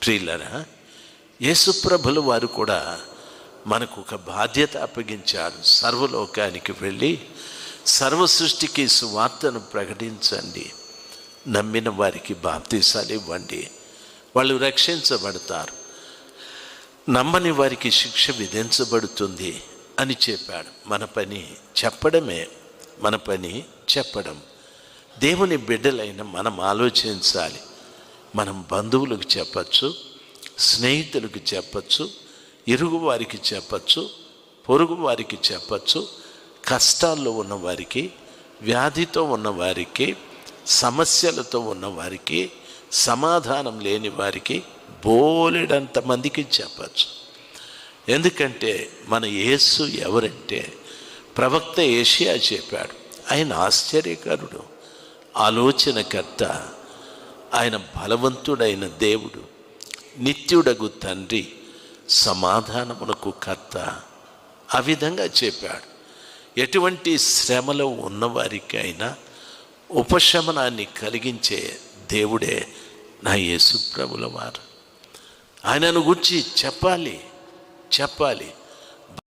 ప్రియులరా, యేసుప్రభులు వారు కూడా మనకు ఒక బాధ్యత అప్పగించారు. సర్వలోకానికి వెళ్ళి సర్వ సృష్టికి సువార్తను ప్రకటించండి, నమ్మిన వారికి బాప్తీసాలు ఇవ్వండి, వాళ్ళు రక్షించబడతారు, నమ్మని వారికి శిక్ష విధించబడుతుంది అని చెప్పాడు. మన పని చెప్పడమే, మన పని చెప్పడం. దేవుని బిడ్డలైన మనం ఆలోచించాలి. మనం బంధువులకు చెప్పచ్చు, స్నేహితులకు చెప్పచ్చు, ఇరుగు వారికి చెప్పచ్చు, పొరుగు వారికి చెప్పచ్చు, కష్టాల్లో ఉన్నవారికి, వ్యాధితో ఉన్నవారికి, సమస్యలతో ఉన్నవారికి, సమాధానం లేని వారికి బోలెడంత మందికి చెప్పచ్చు. ఎందుకంటే మన యేసు ఎవరంటే ప్రవక్త యేషయా చెప్పాడు, ఆయన ఆశ్చర్యకరుడు, ఆలోచనకర్త, ఆయన బలవంతుడైన దేవుడు, నిత్యుడగు తండ్రి, సమాధానమునకు కర్త. ఆ విధంగా చెప్పాడు. ఎటువంటి శ్రమలో ఉన్నవారికైనా ఉపశమనాన్ని కలిగించే దేవుడే నా యేసు ప్రభుల వారు. ఆయనను గురించి చెప్పాలి.